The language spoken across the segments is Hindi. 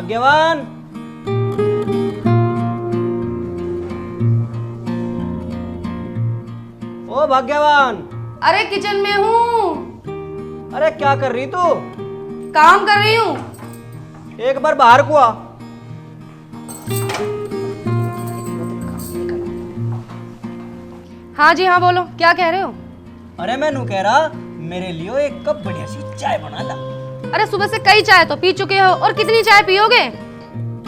भाग्यवान, ओ भाग्यवान। अरे किचन में हूँ। अरे क्या कर रही तू? काम कर रही हूँ। एक बार बाहर को आ। हाँ जी हाँ, बोलो क्या कह रहे हो? अरे मैं नू कह रहा, मेरे लिए एक कप बढ़िया सी चाय बना ला। अरे सुबह से कई चाय तो पी चुके हो, और कितनी चाय पियोगे?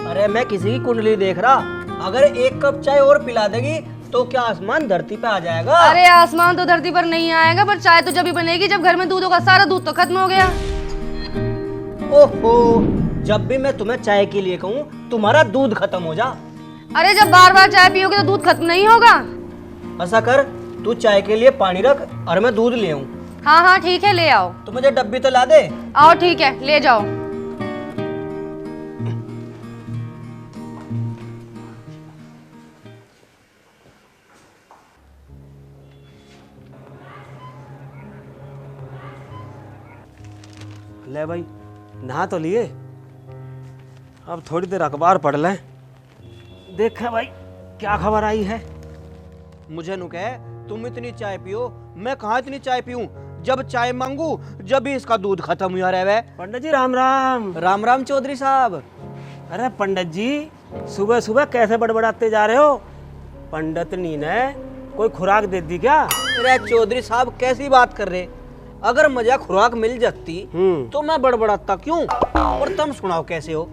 अरे मैं किसी की कुंडली देख रहा, अगर एक कप चाय और पिला देगी तो क्या आसमान धरती पे आ जाएगा? अरे आसमान तो धरती पर नहीं आएगा, पर चाय तो जब भी बनेगी जब घर में दूध होगा। सारा दूध तो खत्म हो गया। ओहो, जब भी मैं तुम्हें चाय के लिए कहूँ तुम्हारा दूध खत्म हो जा। अरे जब बार बार चाय पियोगे तो दूध खत्म नहीं होगा। ऐसा कर, तू चाय के लिए पानी रख और मैं दूध ले आऊं। हाँ हाँ ठीक है, ले आओ। तो मुझे डब्बी तो ला दे। आओ ठीक है, ले जाओ। ले भाई, नहा तो लिए, अब थोड़ी देर अखबार पढ़ लें। देखा भाई क्या खबर आई है। मुझे नु कहे तुम इतनी चाय पियो, मैं कहाँ इतनी चाय पीऊं? जब चाय मांगू जब भी इसका दूध खत्म हुआ रहे। पंडित जी राम राम। राम राम चौधरी साहब। अरे पंडित जी, सुबह सुबह कैसे बड़बड़ाते जा रहे हो? पंडितनी ने कोई खुराक दे दी क्या? अरे चौधरी साहब कैसी बात कर रहे? अगर मुझे खुराक मिल जाती तो मैं बड़बड़ाता क्यों? और तुम सुनाओ कैसे हो?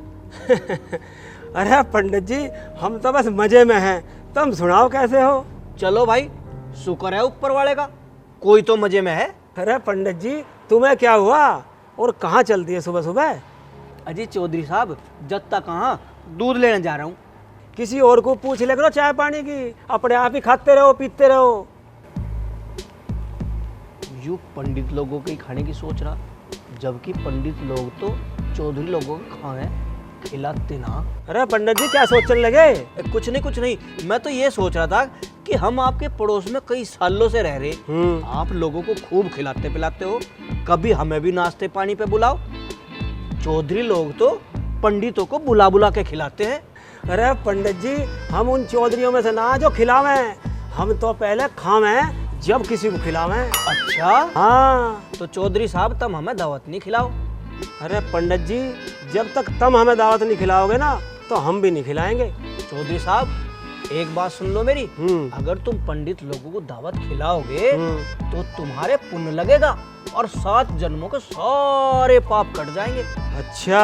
अरे पंडित जी, हम तो बस मजे में हैं, तुम सुनाओ कैसे हो? चलो भाई, शुक्र है ऊपर वाले का, कोई तो मजे में है। अरे पंडित जी, तुम्हें क्या हुआ और कहाँ चल दिए सुबह सुबह? अजी चौधरी साहब, जत्ता कहाँ, दूध लेने जा रहा हूँ। किसी और को पूछ ले करो चाय पानी की, अपने आप ही खाते रहो पीते रहो। यू पंडित लोगों के खाने की सोच रहा, जबकि पंडित लोग तो चौधरी लोगों को खाए खिलाते ना। अरे पंडित जी क्या सोचने लगे? कुछ नहीं, मैं तो ये सोच रहा था कि हम आपके पड़ोस में कई सालों से रह रहे, आप लोगों को खूब खिलाते पिलाते हो, कभी हमें भी नाश्ते पानी पे बुलाओ। चौधरी लोग तो पंडितों को बुला बुला के खिलाते हैं। अरे पंडित जी, हम उन चौधरियों में से ना जो खिलावे, हम तो पहले खावे जब किसी को खिलावे। अच्छा हाँ। तो चौधरी साहब तुम हमें दावत नहीं खिलाओ। अरे पंडित जी, जब तक तुम हमें दावत नहीं खिलाओगे ना तो हम भी नहीं खिलाएंगे। चौधरी साहब एक बात सुन लो मेरी, अगर तुम पंडित लोगों को दावत खिलाओगे तो तुम्हारे पुण्य लगेगा और 7 जन्मों के सारे पाप कट जाएंगे। अच्छा,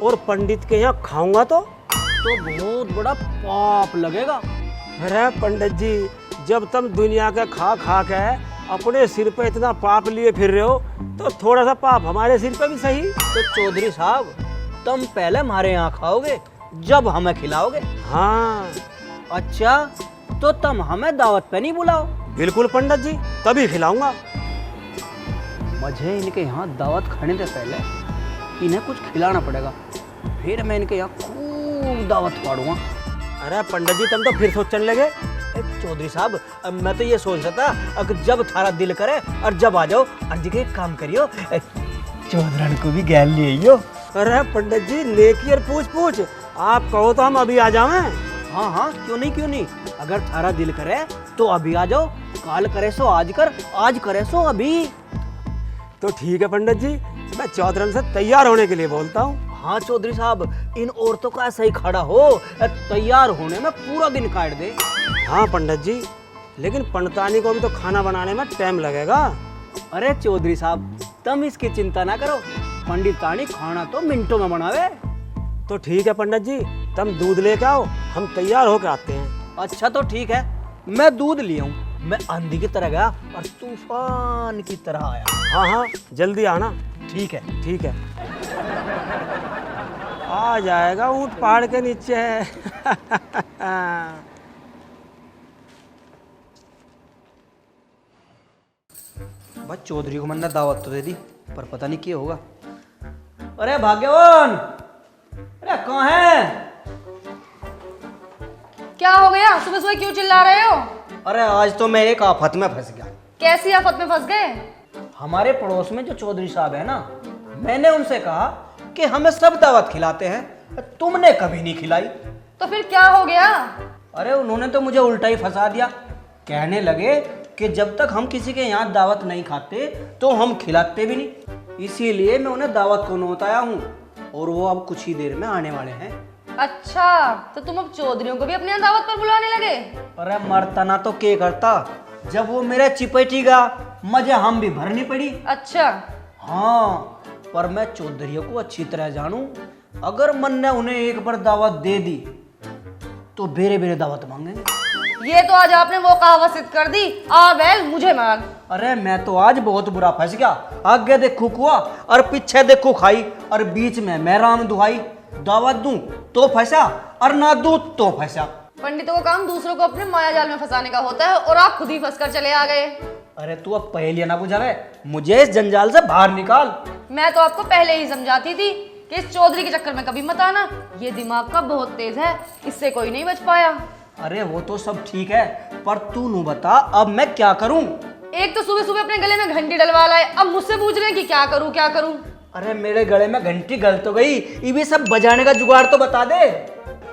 और पंडित के यहाँ खाऊंगा तो बहुत बड़ा पाप लगेगा। अरे पंडित जी, जब तुम दुनिया के खा खा के अपने सिर पे इतना पाप लिए फिर रहे हो तो थोड़ा सा पाप हमारे सिर पे भी सही। तो चौधरी साहब, तुम पहले हमारे यहाँ खाओगे जब हमें खिलाओगे। हाँ। अच्छा, तो तुम हमें दावत पे नहीं बुलाओ। बिल्कुल पंडित जी, तभी खिलाऊंगा। मुझे इनके यहाँ दावत खाने से पहले इन्हें कुछ खिलाना पड़ेगा, फिर मैं इनके यहाँ खूब दावत पाड़ूंगा। अरे पंडित जी, तुम तो फिर सोचने लगे। चौधरी साहब, मैं तो ये सोच रहा था अगर जब थारा दिल करे और जब आ जाओ, अर्जी के एक काम करियो, चौधरन को भी गैल ले आइयो। अरे पंडित जी, नेकी और पूछ आप कहो तो हम अभी आ जावें। हाँ, क्यों नहीं, अगर थारा दिल करे तो अभी आ जाओ, काल करे सो आज कर, आज करे सो अभी। तो ठीक है पंडित जी, मैं चौधरन से तैयार होने के लिए बोलता हूँ। हाँ चौधरी साहब, इन औरतों का ऐसा ही खड़ा हो, तैयार होने में पूरा दिन काट दे। हाँ पंडित जी, लेकिन पंडितानी को भी तो खाना बनाने में टाइम लगेगा। अरे चौधरी साहब, तुम इसकी चिंता ना करो, पंडितानी खाना तो मिनटों में बनावे। तो ठीक है पंडित जी, तुम दूध लेके आओ, हम तैयार होकर आते हैं। अच्छा तो ठीक है, मैं दूध ले आऊं। मैं आंधी की तरह गया और तूफान की तरह आया। हाँ, जल्दी आना। ठीक है। आ जाएगा, ऊंट पहाड़ के नीचे है। बस चौधरी को मैंने दावत तो दे दी, पर पता नहीं क्या होगा। अरे भाग्यवान, अरे कहाँ है? क्या हो गया? सुबह सुबह क्यों चिल्ला रहे हो? अरे आज तो मैं एक आफत में फंस गया। कैसी आफत में फंस गए? हमारे पड़ोस में जो चौधरी साहब है ना, मैंने उनसे कहा कि हमें सब दावत खिलाते हैं, तुमने कभी नहीं खिलाई। तो फिर क्या हो गया? अरे उन्होंने तो मुझे उल्टा ही फंसा दिया। कहने लगे कि जब तक हम किसी के यहाँ दावत नहीं खाते तो हम खिलाते भी नहीं, इसीलिए मैं उन्हें दावत को नौताया हूँ और वो अब कुछ ही देर में आने वाले हैं। अच्छा, तो तुम अब चौधरियों को भी अपने यहाँ दावत पर बुलाने लगे? अरे मरतना तो के करता, जब वो मेरे चिपटेगा मजे हम भी भरनी पड़ी। अच्छा। हाँ, पर मैं चौधरियों को अच्छी तरह जानूं, अगर मन ने उन्हें एक बार दावत दे दी तो बेरे बेरे दावत मांगेंगे। ये तो आज आपने वो कहावत सिद्ध कर दी, आ बैल मुझे मांग। अरे मैं तो आज बहुत बुरा फंस गया। आगे देखू कुआ और पीछे देखू खाई और बीच में मैं राम दुहाई। दावत दूं तो फंसा और ना दूं तो फंसा। पंडितों का काम दूसरों को अपने माया जाल में फंसाने का होता है और आप खुद ही फंस कर चले आ गए। अरे तू अब पहेलियां ना बुझा रहे, मुझे इस जंजाल से बाहर निकाल। मैं तो आपको पहले ही समझाती थी कि इस चौधरी के चक्कर में कभी मत आना, ये दिमाग का बहुत तेज है, इससे कोई नहीं बच पाया। अरे वो तो सब ठीक है, पर तू नू बता अब मैं क्या करूं? एक तो सुबह सुबह अपने गले में घंटी डलवा लाए, अब मुझसे पूछ रहे हैं कि क्या करूं क्या करूं। अरे मेरे गले में घंटी गल तो गई, ये भी सब बजाने का जुगाड़ तो बता दे।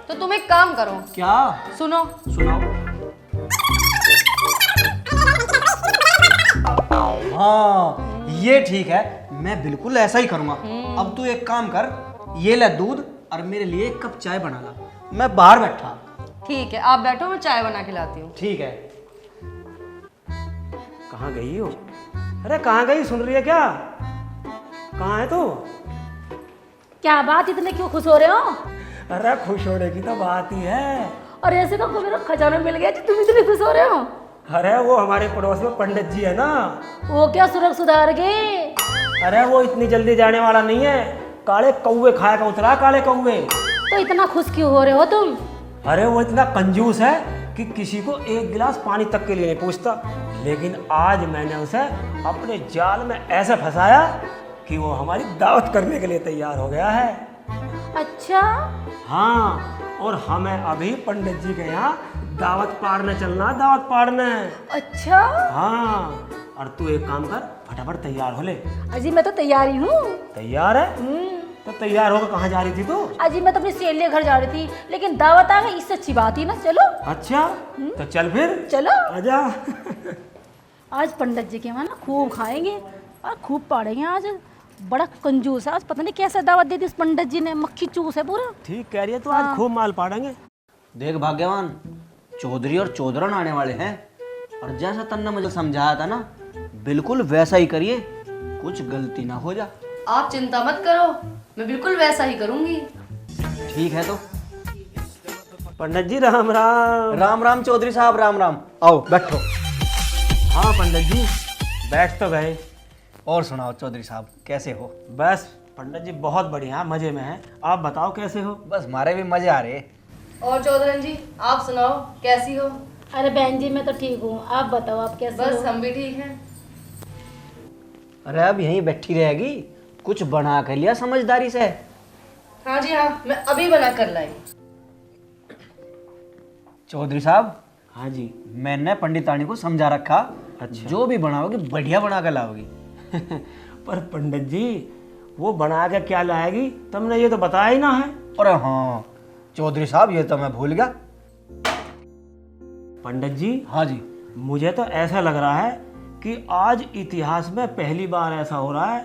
तो तुम एक काम करो। क्या? सुनो। सुनाओ। हाँ ये ठीक है, मैं बिल्कुल ऐसा ही करूंगा। अब तू एक काम कर, ये ले दूध और मेरे लिए एक कप चाय बना ला, मैं बाहर बैठा। ठीक है, आप बैठो, मैं चाय बना के लाती हूँ। ठीक है। कहाँ गई हो? अरे कहाँ गई, सुन रही है क्या? कहाँ है तू? क्या बात, इतने क्यों खुश हो रहे हो? अरे खुश होने की तो बात ही है। और ऐसे को मेरा खजाना मिल गया जी, तुम इतने खुश हो रहे हो? अरे वो हमारे पड़ोस में पंडित जी है ना, वो क्या सूरज सुधार गए? अरे वो इतनी जल्दी जाने वाला नहीं है, काले कौवे खाएगा उतरा, काले कौवे। तो इतना खुश क्यों हो रहे हो तुम? अरे वो इतना कंजूस है कि किसी को एक गिलास पानी तक के लिए नहीं पूछता, लेकिन आज मैंने उसे अपने जाल में ऐसे फंसाया कि वो हमारी दावत करने के लिए तैयार हो गया है। अच्छा। हाँ, और हमें अभी पंडित जी के यहाँ दावत पाड़ने चलना, दावत पाड़ने। अच्छा। हाँ, और तू एक काम कर, फटाफट तैयार हो ले। अजी मैं तो तैयार ही हूँ। तैयार है? तो तैयार होकर कहाँ जा रही थी तू? अजी मैं तो अपनी सहेली के घर जा रही थी, लेकिन दावत आ गई, इससे अच्छी बात ही ना। चलो। अच्छा, तो चल फिर। चलो। आजा। आज पंडित जी के वहाँ ना खूब खाएंगे और खूब पाड़ेंगे। आज बड़ा कंजूस है, आज पता नहीं कैसे दावत दे दी इस पंडित जी ने, मक्खी चूस है पूरा। ठीक कह रही है, तो आज खूब माल पाड़ेंगे। देख भाग्यवान, चौधरी और चौधरन आने वाले हैं और जैसा तन्ने मुझे समझाया था ना, बिल्कुल वैसा ही करिए, कुछ गलती ना हो जा। आप चिंता मत करो, मैं बिल्कुल वैसा ही करूंगी। ठीक है तो। पंडित जी राम राम। राम राम चौधरी साहब, राम राम। आओ बैठो। हाँ पंडित जी, बैठ तो गए। और सुनाओ चौधरी साहब, कैसे हो? बस पंडित जी बहुत बढ़िया, मजे में है। आप बताओ कैसे हो? बस हमारे भी मजे आ रहे। और चौधरन जी आप सुनाओ, कैसी हो? अरे बहन जी मैं तो ठीक हूँ, आप बताओ आप कैसे बस हो? हम भी ठीक हैं। अरे अब यहीं बैठी रहेगी, कुछ बना कर लिया समझदारी से। हाँ जी हाँ, मैं अभी बना कर लाई। चौधरी साहब, हाँ जी। मैंने पंडितानी को समझा रखा। अच्छा। जो भी बनाओगी बढ़िया बना कर लाओगी। पर पंडित जी वो बना के क्या लाएगी, तुमने ये तो बताया ही ना है। अरे हाँ चौधरी साहब, ये तो मैं भूल गया। पंडित जी, हाँ जी। मुझे तो ऐसा लग रहा है कि आज इतिहास में पहली बार ऐसा हो रहा है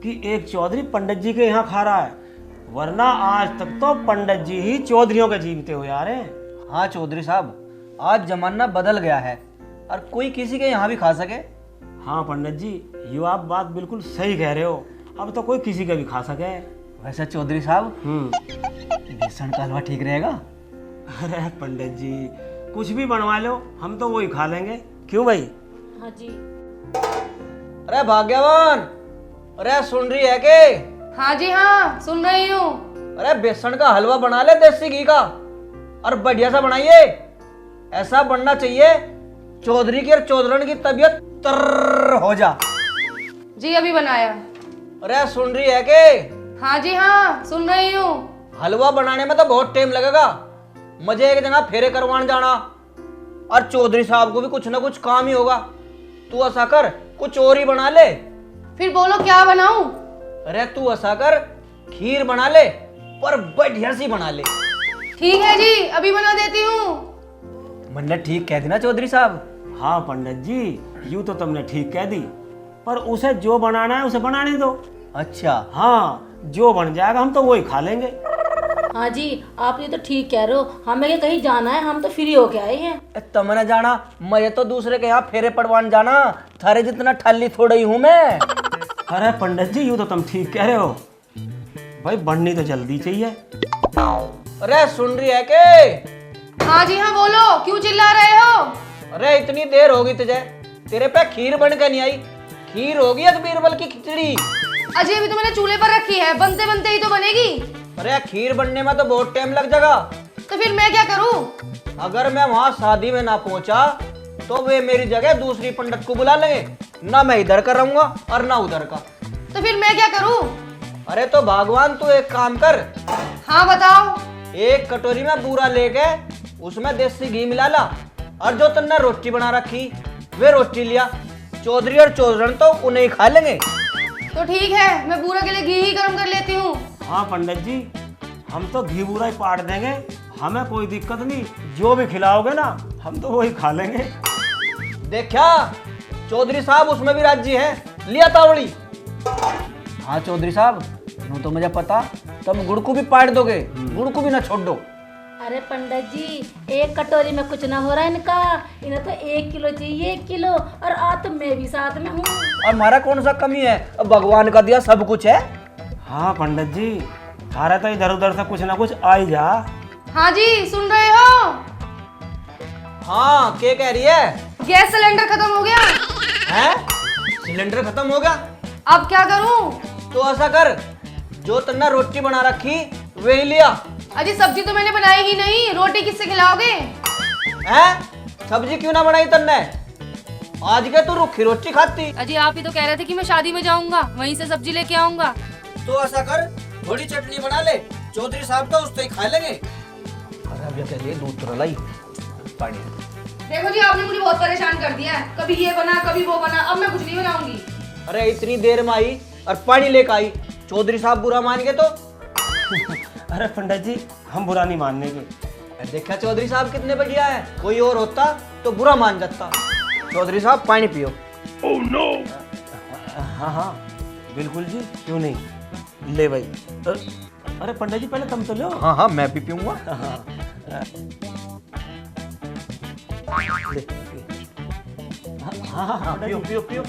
कि एक चौधरी पंडित जी के यहाँ खा रहा है, वरना आज तक तो पंडित जी ही चौधरियों के जीवते हुए आ रहे हैं। हाँ चौधरी साहब, आज जमाना बदल गया है और कोई किसी के यहाँ भी खा सके। हाँ पंडित जी, ये आप बात बिल्कुल सही कह रहे हो, अब तो कोई किसी का भी खा सके। वैसे चौधरी साहब, बेसन का हलवा ठीक रहेगा? अरे पंडित जी कुछ भी बनवा लो, हम तो वही खा लेंगे। क्यों भाई? हाँ जी। अरे भाग्यवान, अरे सुन रही है के? हाँ जी हाँ, सुन रही हूँ। अरे बेसन का हलवा बना ले देसी घी का, और बढ़िया सा बनाइए। ऐसा बनना चाहिए चौधरी की और चौधरन की तबीयत तर हो जा। जी अभी बनाया। अरे सुन रही है के? हाँ जी हाँ, सुन रही हूँ। हलवा बनाने में तो बहुत टाइम लगेगा, मुझे एक जगह फेरे करवाने जाना, और चौधरी साहब को भी कुछ ना कुछ काम ही होगा। तू ऐसा कर, कुछ और ही बना ले। फिर बोलो क्या बनाऊं? अरे तू ऐसा कर, खीर बना ले, पर बढ़िया सी बना ले। ठीक है जी, अभी बना देती हूँ। मैंने ठीक कह दी ना चौधरी साहब? हाँ पंडित जी, यूँ तो तुमने ठीक कह दी, पर उसे जो बनाना है उसे बनाने दो। अच्छा। हाँ, जो बन जाएगा हम तो वही खा लेंगे। हाँ जी, आप ये तो ठीक कह रहे हो, हमें क्या कहीं जाना है, हम तो फ्री होके आए हैं। तुमने जाना, मैं तो दूसरे के यहाँ फेरे पड़वान जाना, थारे जितना ठल्ली थोड़ा ही हूँ मैं। अरे पंडित जी, यूँ तो तुम ठीक कह रहे हो भाई, बननी तो जल्दी चाहिए। अरे सुन रही है के? हाँ जी हाँ, बोलो, क्यों चिल्ला रहे हो? अरे इतनी देर होगी तुझे, तेरे पे खीर बन के नहीं आई। खीर होगी अकबीरबल की खिचड़ी। अजय, अभी तो मैंने चूल्हे पर रखी है, बनते बनते ही तो बनेगी। अरे खीर बनने में तो बहुत टाइम लग जाएगा। तो फिर मैं क्या करूँ? अगर मैं वहाँ शादी में ना पहुंचा तो वे मेरी जगह दूसरी पंडित को बुला लेंगे, ना मैं इधर का रहूंगा और ना उधर का। तो फिर मैं क्या करूँ? अरे तो भगवान तू एक काम कर, हाँ बताओ। एक कटोरी में बूरा लेके उसमें देसी घी मिला ला, और जो तन्ने रोटी बना रखी वे रोटी लिया। चौधरी और चौधरन तो उन्हें ही खा लेंगे। तो ठीक है, मैं बूरा के लिए घी ही गर्म कर लेती हूँ। हाँ पंडित जी, हम तो घी बूरा ही पाट देंगे, हमें कोई दिक्कत नहीं, जो भी खिलाओगे ना हम तो वही खा लेंगे। देखा, चौधरी साहब उसमें भी राजी है, लिया तावड़ी। हाँ चौधरी साहब, यूं तो मुझे पता तुम गुड़ को भी पाट दोगे, गुड़ को भी ना छोड़ दो। अरे पंडित जी, एक कटोरी में कुछ ना हो रहा है इनका, इन्हें तो 1 किलो चाहिए, 1 किलो। और आज तो मैं भी साथ में हूँ। और हमारा कौन सा कमी है, अब भगवान का दिया सब कुछ है। हाँ पंडित जी, हमारा तो इधर उधर से कुछ ना कुछ आ ही जा। हाँ जी, सुन रहे हो? हाँ, क्या कह रही है? गैस सिलेंडर खत्म हो गया हैं? सिलेंडर खत्म हो गया? अब क्या करूँ? तो ऐसा कर, जो तन्ना रोटी बना रखी वही लिया। अजी सब्जी तो मैंने बनाई ही नहीं, रोटी किससे खिलाओगे? हैं? सब्जी क्यों ना बनाई तन्ने? आज के तू रूखी रोटी खाती। अजी आप ही तो कह रहे थे कि मैं शादी में जाऊंगा, वहीं से सब्जी लेके आऊंगा। तो ऐसा कर, थोड़ी चटनी बना ले, चौधरी साहब तो उससे ही खा लेंगे। अरे अब ये कह लिए दूध तो लाई पानी। देखो जी, आपने मुझे बहुत परेशान कर दिया है, कभी ये बना कभी वो बना, अब मैं कुछ नहीं बनाऊंगी। अरे इतनी देर में आई और पानी लेकर आई, चौधरी साहब बुरा मान गए तो? अरे पंडित जी, हम बुरा नहीं मानने के। अरे देखा चौधरी साहब कितने बढ़िया है, कोई और होता तो बुरा मान जाता। चौधरी साहब पानी पियो। Oh no. हाँ हाँ बिल्कुल जी, क्यों नहीं, ले भाई। अरे पंडित जी, पहले तुम तो लो। हाँ हाँ, मैं भी पीऊंगा। हाँ, ले, हाँ हाँ हाँ, पियो पियो पियो।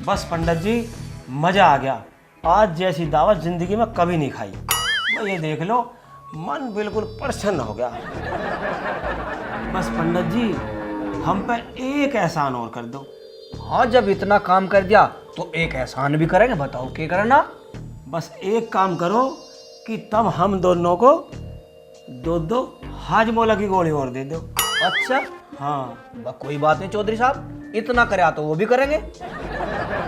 बस पंडित जी, मजा आ गया, आज जैसी दावत जिंदगी में कभी नहीं खाई। भाई ये देख लो, मन बिल्कुल प्रसन्न हो गया। बस पंडित जी, हम पे एक एहसान और कर दो। हाँ, जब इतना काम कर दिया तो एक एहसान भी करेंगे, बताओ क्या करना? बस एक काम करो कि तब हम दोनों को दो हाजमोला की गोली और दे दो। अच्छा, हाँ कोई बात नहीं चौधरी साहब, इतना करे तो वो भी करेंगे।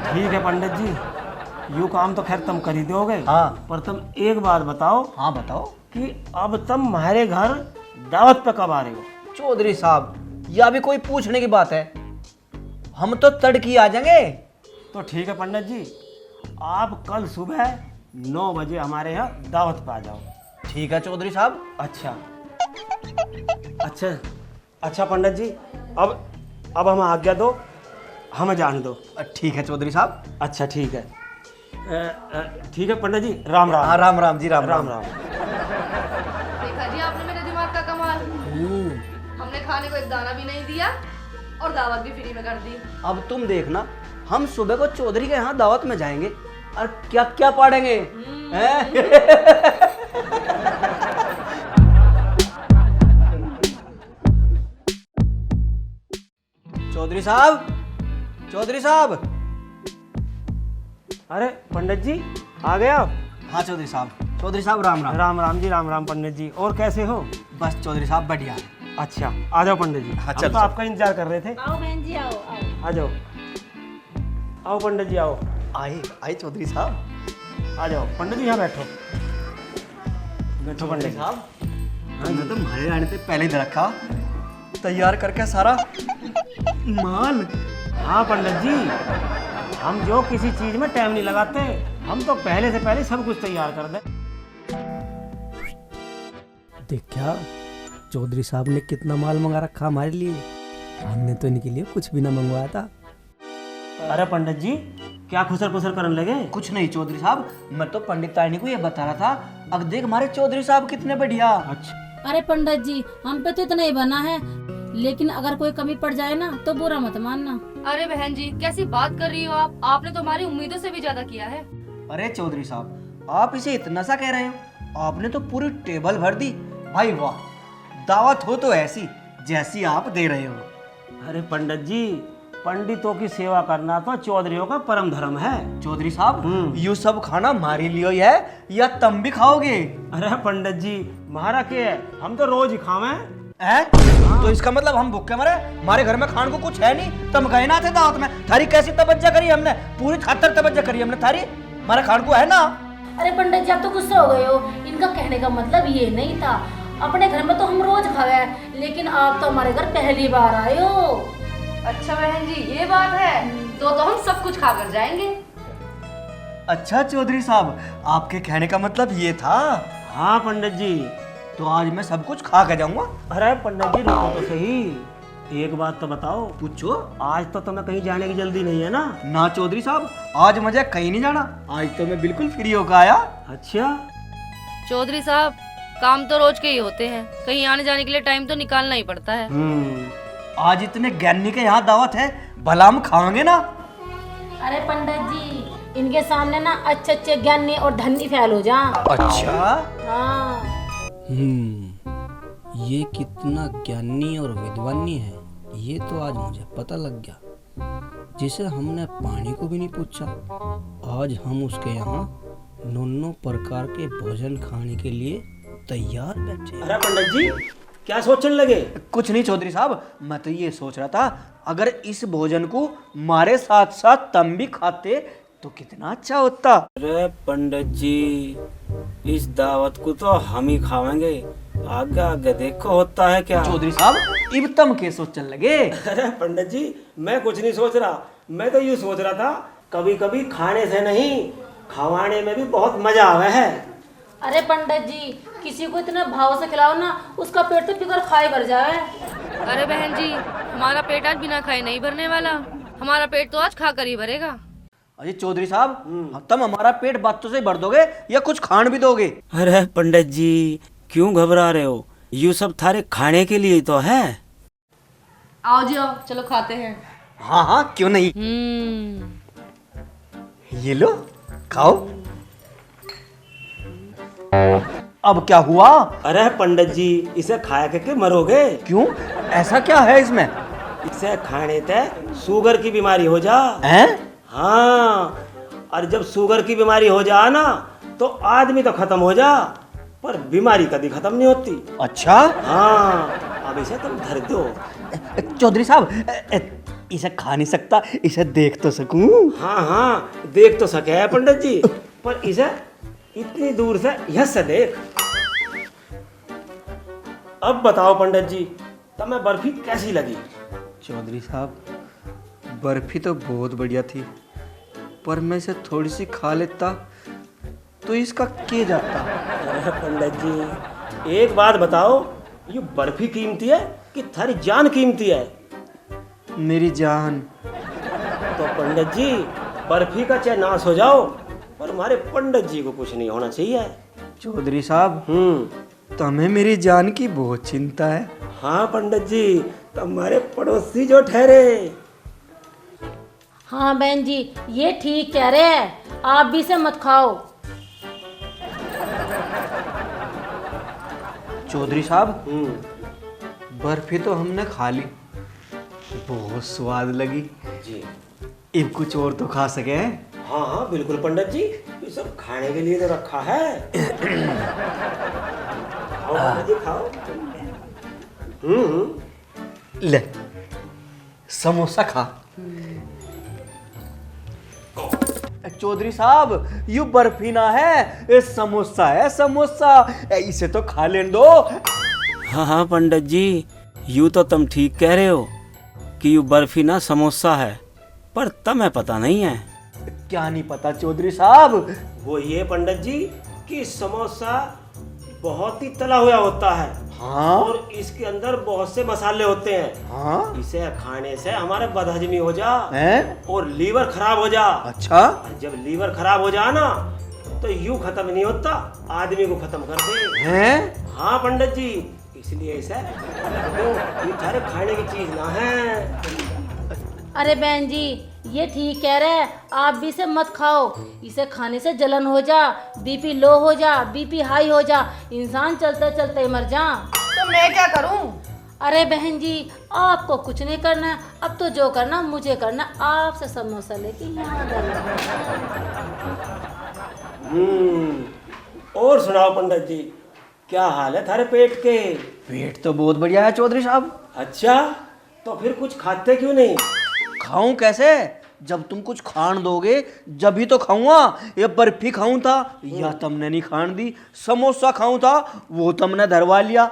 ठीक है पंडित जी, यूँ काम तो खैर तुम कर ही दोगे। हाँ। पर तुम एक बात बताओ हाँ बताओ। कि अब तुम हमारे घर दावत पे कब आ रहे हो? चौधरी साहब, यह भी कोई पूछने की बात है, हम तो तड़की आ जाएंगे। तो ठीक है पंडित जी, आप कल सुबह 9 बजे हमारे यहाँ दावत पे आ जाओ। ठीक है चौधरी साहब। अच्छा अच्छा अच्छा पंडित जी, अब हम आज्ञा दो, हमें जाने दो। ठीक है चौधरी साहब। अच्छा ठीक है, ठीक है पंडित जी, राम राम। हाँ, राम राम जी, राम राम राम। राम। देखा जी आपने मेरे दिमाग का कमाल, हमने खाने को एक दाना भी नहीं दिया और दावत भी फ्री में कर दी। अब तुम देखना, हम सुबह को चौधरी के यहाँ दावत में जाएंगे और क्या क्या पाड़ेंगे, हैं? चौधरी साहब, चौधरी साहब। अरे पंडित जी, आ गए आप? हाँ चौधरी साहब। चौधरी साहब राम राम। राम राम जी, राम राम पंडित जी, और कैसे हो? बस चौधरी साहब बढ़िया। अच्छा, आ जाओ पंडित जी। हाँ, हम चल, तो चल। आपका इंतजार कर रहे थे। आओ बहन जी, आओ आओ। आ जाओ, आओ पंडित जी, आओ। आए आए चौधरी साहब। आ जाओ पंडित जी, यहाँ बैठो। बैठो पंडित जी। साहब हमने तो हमारे आने से पहले ही रखा तैयार करके सारा माल। हाँ पंडित जी, हम जो किसी चीज में टाइम नहीं लगाते, हम तो पहले से पहले सब कुछ तैयार कर दे। देख क्या चौधरी साहब ने कितना माल मंगा रखा हमारे लिए। हमने तो इनके लिए कुछ भी ना मंगवाया था। अरे पंडित जी, क्या खुसर खुसर करने लगे? कुछ नहीं चौधरी साहब, मैं तो पंडित तायनी को ये बता रहा था, अब देख हमारे चौधरी साहब कितने बढ़िया। अच्छा, अरे पंडित जी, हम पे तो इतना ही बना है, लेकिन अगर कोई कमी पड़ जाए ना तो बुरा मत मानना। अरे बहन जी, कैसी बात कर रही हो आप? आपने तो हमारी उम्मीदों से भी ज्यादा किया है। अरे चौधरी साहब, आप इसे इतना सा कह रहे हो? आपने तो पूरी टेबल भर दी भाई, वाह। दावत हो तो ऐसी जैसी आप दे रहे हो। अरे पंडित जी, पंडितों की सेवा करना तो चौधरियों का परम धर्म है। चौधरी साहब, यू सब खाना हमारे लिए ही है या तुम भी खाओगे? अरे पंडित जी, महारा के है, हम तो रोज ही खावे हैं? तो इसका मतलब हम भूखे मरे? हमारे घर में खान को कुछ है नहीं, तुम गए ना थे दावत में। थारी कैसी तवज्जो करी हमने, पूरी खातर तवज्जो करी हमने थारी, हमारे खान को है ना। अरे पंडित जी, आप तो गुस्सा हो गए हो। इनका कहने का मतलब ये नहीं था। अपने घर में तो हम रोज खा गए, लेकिन आप तो हमारे घर पहली बार आए हो। अच्छा बहन जी, ये बात है, तो हम सब कुछ खा कर जाएंगे। अच्छा चौधरी साहब, आपके कहने का मतलब ये था? हाँ पंडित जी। तो आज मैं सब कुछ खा के जाऊंगा। अरे पंडित जी, रुको तो सही, एक बात तो बताओ। पूछो। आज तो तुम्हें कहीं जाने की जल्दी नहीं है ना? ना चौधरी साहब, आज मुझे कहीं नहीं जाना, आज तो मैं बिल्कुल फ्री होकर आया। अच्छा, चौधरी साहब, काम तो रोज के ही होते हैं, कहीं आने जाने के लिए टाइम तो निकालना ही पड़ता है। आज इतने ज्ञानी के यहाँ दावत है, भला हम खाएंगे ना? अरे पंडित जी, इनके सामने ना अच्छे अच्छे ज्ञानी और धनी फैल हो जा। अच्छा। हाँ, ये कितना ज्ञानी और विद्वानी है, ये तो आज मुझे पता लग गया। जिसे हमने पानी को भी नहीं पूछा, आज हम उसके यहाँ 9 प्रकार के भोजन खाने के लिए तैयार बैठे। अरे पंडित जी, क्या सोचने लगे? कुछ नहीं चौधरी साहब, मैं तो ये सोच रहा था, अगर इस भोजन को हमारे साथ साथ तुम भी खाते तो कितना अच्छा होता। अरे पंडित जी, इस दावत को तो हम ही खावेंगे, आगे आगे देखो होता है क्या। चौधरी साहब, इब तुम के सोचने लगे? अरे पंडित जी, मैं कुछ नहीं सोच रहा, मैं तो ये सोच रहा था, कभी कभी खाने से नहीं, खवाने में भी बहुत मजा आवे है। अरे पंडित जी, किसी को इतना भाव से खिलाओ ना, उसका पेट तो फिकर खाए भर जाए। अरे बहन जी, हमारा पेट आज बिना खाए नहीं भरने वाला, हमारा पेट तो आज खाकर ही भरेगा। अरे चौधरी साहब, तुम हमारा पेट बातों से भर दोगे या कुछ खान भी दोगे? अरे पंडित जी, क्यों घबरा रहे हो, ये सब थारे खाने के लिए तो है। आओ जी आओ, चलो खाते हैं। हाँ हाँ, क्यों नहीं। ये लो, खाओ। अब क्या हुआ? अरे पंडित जी, इसे खाया के मरोगे। क्यों, ऐसा क्या है इसमें? इसे खाने से शुगर की बीमारी हो जा। हैं? हाँ, और जब शुगर की बीमारी हो जा ना, तो आदमी तो खत्म हो जा, पर बीमारी कभी खत्म नहीं होती। अच्छा। हाँ, अब इसे तुम धर दो। चौधरी साहब, इसे खा नहीं सकता, इसे देख तो सकूं? हाँ हाँ, देख तो सके है पंडित जी, पर इसे इतनी दूर से यह से देख। अब बताओ पंडित जी, तुम्हें बर्फी कैसी लगी? चौधरी साहब, बर्फी तो बहुत बढ़िया थी, पर मैं इसे थोड़ी सी खा लेता तो इसका क्या जाता। अरे पंडित जी, एक बात बताओ, ये बर्फी कीमती है कि थारी जान कीमती है? मेरी जान। तो पंडित जी, बर्फी का चाहे नाश हो जाओ, पर हमारे पंडित जी को कुछ नहीं होना चाहिए। चौधरी साहब, तुम्हें मेरी जान की बहुत चिंता है। हाँ पंडित जी, तुम्हारे पड़ोसी जो ठहरे। हाँ बहन जी, ये ठीक कह रहे हैं, आप भी इसे मत खाओ। चौधरी साहब, बर्फी तो हमने खा ली, बहुत स्वाद लगी जी। अब कुछ और तो खा सके हैं? हाँ हाँ बिल्कुल पंडित जी, ये सब खाने के लिए तो रखा है। खाओ पंडित जी, खाओ। ले, समोसा खा। चौधरी साहब यू बर्फी ना है, ये समोसा है समोसा, इसे तो खा लेने दो। हाँ हाँ पंडित जी, यूँ तो तुम ठीक कह रहे हो कि यू बर्फी ना समोसा है, पर तुम्हें पता नहीं है। क्या नहीं पता चौधरी साहब? वो ये पंडित जी कि समोसा बहुत ही तला हुआ होता है। हाँ और इसके अंदर बहुत से मसाले होते हैं। हाँ इसे खाने से हमारे बदहजमी हो जा हैं? और लीवर खराब हो जा। अच्छा और जब लीवर खराब हो जा ना तो यूं खत्म नहीं होता, आदमी को खत्म कर दे। हैं? हाँ पंडित जी, इसलिए इसे ये थारे खाने की चीज ना है। अरे बहन जी, ये ठीक कह रहे हैं, आप भी इसे मत खाओ। इसे खाने से जलन हो जा, बीपी लो हो जा, बीपी हाई हो जा, इंसान चलते चलते मर जा। तो मैं क्या करूं? अरे बहन जी, आपको कुछ नहीं करना है, अब तो जो करना मुझे करना, आपसे समोसा लेके यहाँ और सुनाओ पंडित जी, क्या हाल है थारे पेट के? पेट तो बहुत बढ़िया है चौधरी साहब। अच्छा, तो फिर कुछ खाते क्यों नहीं? खाऊं कैसे? जब तुम कुछ खान दोगे जब ही तो खाऊंगा। ये बर्फी खाऊं था या तुमने नहीं खान दी, समोसा खाऊं था वो तुमने धरवा लिया।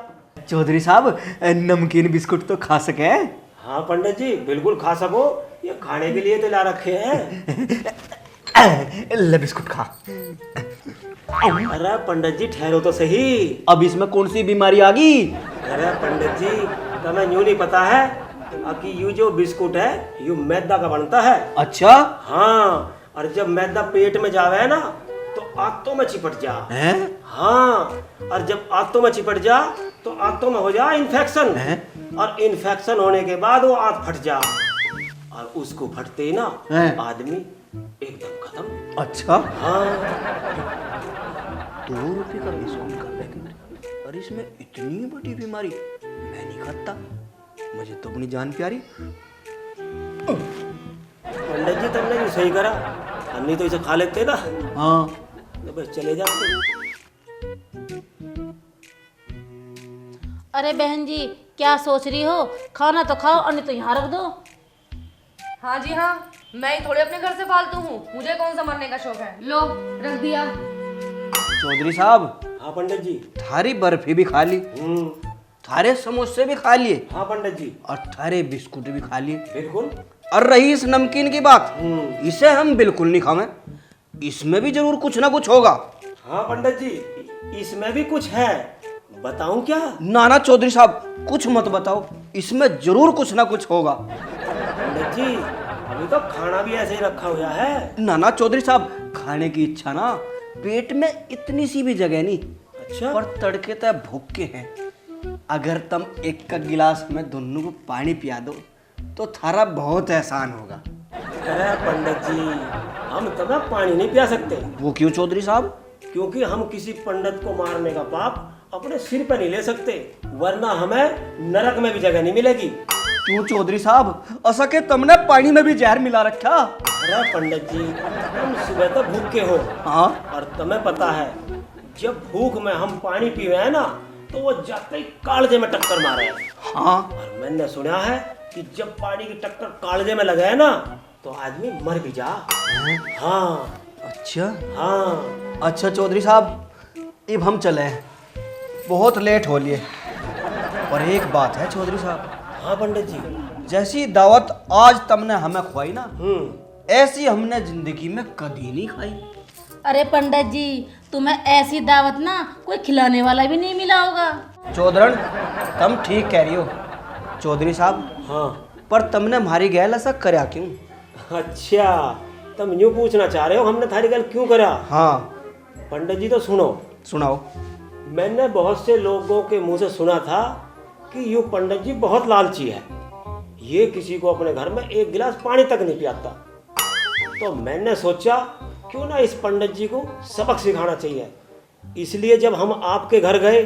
चौधरी साहब नमकीन बिस्कुट तो खा सके? हाँ पंडित जी, बिल्कुल खा सको, ये खाने के लिए तो ला रखे हैं। ले बिस्कुट खा। अरे पंडित जी ठहरो तो सही। अब इसमें कौन सी बीमारी आ गई? अरे पंडित जी, तुम्हें यूं नहीं पता है कि यू जो बिस्कुट है यू मैदा का बनता है। अच्छा हाँ, और जब मैदा पेट में जावे है ना तो आंतों में चिपट जा। हैं? हाँ, और जब आंतों में चिपट जा तो आंतों में हो जा इन्फेक्शन। और इन्फेक्शन होने के बाद वो आंत फट जा, और उसको फटते ही ना हैं? आदमी एकदम खत्म। अच्छा हाँ 2 रुपए का बिस्कुट का पैकेट और इसमें इतनी बड़ी बीमारी? मैं नहीं खाता, मुझे तो अपनी जान प्यारी। पंडित जी तुमने भी सही करा, हम नहीं तो इसे खा लेते ना, हाँ तो बस चले जाते। अरे बहन जी, क्या सोच रही हो? खाना तो खाओ और नहीं तो यहाँ रख दो। हाँ जी हाँ, मैं ही थोड़े अपने घर से फालतू हूँ, मुझे कौन सा मरने का शौक है। लो रख दिया। चौधरी साहब हाँ पंडित जी। थारी बर्फी भी खा ली, थारे समोसे भी खा लिए, हाँ पंडित जी, और थारे बिस्कुट भी खा लिए, बिल्कुल। और रही इस नमकीन की बात, इसे हम बिल्कुल नहीं खाएं, इसमें भी जरूर कुछ ना कुछ होगा। हाँ पंडित जी, इसमें भी कुछ है, बताऊं क्या? ना चौधरी साहब कुछ मत बताओ, इसमें जरूर कुछ ना कुछ होगा। पंडित जी अभी तो खाना भी ऐसे ही रखा हुआ है। ना चौधरी साहब, खाने की इच्छा ना, पेट में इतनी सी भी जगह नहीं। अच्छा, पर तड़के तय भूखे हैं, अगर तुम एक का गिलास में दोनों को पानी पिया दो तो थारा बहुत एहसान होगा। अरे पंडित जी, हम तुम्हें पानी नहीं पिया सकते। वो क्यों चौधरी साहब? क्योंकि हम किसी पंडित को मारने का पाप अपने सिर पे नहीं ले सकते, वरना हमें नरक में भी जगह नहीं मिलेगी। क्यों चौधरी साहब, ऐसा के तुमने पानी में भी जहर मिला रखा? अरे पंडित जी, तुम सुबह तक भूखे हो, हाँ और तुम्हें पता है जब भूख में हम पानी पी रहे हैं ना तो वो जाते ही कालजे में टक्कर मारे है। हाँ और मैंने सुना है कि जब पानी की टक्कर कालजे में लगे है ना तो आदमी मर भी जा। हाँ अच्छा हाँ। अच्छा चौधरी साहब, अब हम चले हैं, बहुत लेट हो लिए। और एक बात है चौधरी साहब, हाँ पंडित जी। जैसी दावत आज तुमने हमें खुआई ना, ऐसी हमने जिंदगी में कभी नहीं खाई। अरे पंडित जी, तुम्हें ऐसी दावत ना कोई खिलाने वाला भी नहीं मिला होगा। चौधरन तुम ठीक कह रही हो चौधरी साहब, हाँ। पर तुमने हमारी गैल ऐसा करया क्यों? अच्छा, तुम यूँ पूछना चाह रहे हो हमने थारी गल क्यों करा? हाँ पंडित जी तो सुनो, सुनाओ। मैंने बहुत से लोगों के मुंह से सुना था कि यूँ पंडित जी बहुत लालची है, ये किसी को अपने घर में एक गिलास पानी तक नहीं पियाता। तो मैंने सोचा क्यों ना इस पंडित जी को सबक सिखाना चाहिए। इसलिए जब हम आपके घर गए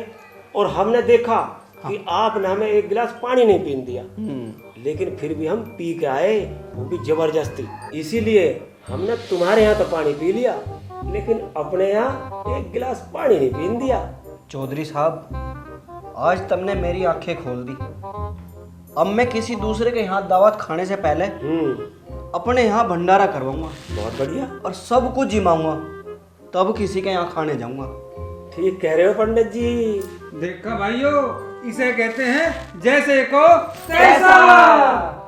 और हमने देखा कि आपने हमें एक गिलास पानी नहीं पीने दिया, लेकिन फिर भी हम पी के आए, वो भी जबरदस्ती। इसीलिए हमने तुम्हारे यहाँ तो पानी पी लिया, लेकिन अपने यहाँ एक गिलास पानी नहीं पीने दिया। चौधरी साहब, आज तुमने मेरी आंखें खोल दी। अब मैं किसी दूसरे के यहाँ दावत खाने से पहले अपने यहाँ भंडारा करवाऊंगा बहुत बढ़िया। और सब कुछ जिमाऊंगा, तब किसी के यहाँ खाने जाऊंगा। ठीक कह रहे हो पंडित जी। देखा भाइयों, इसे कहते हैं जैसे को तैसा।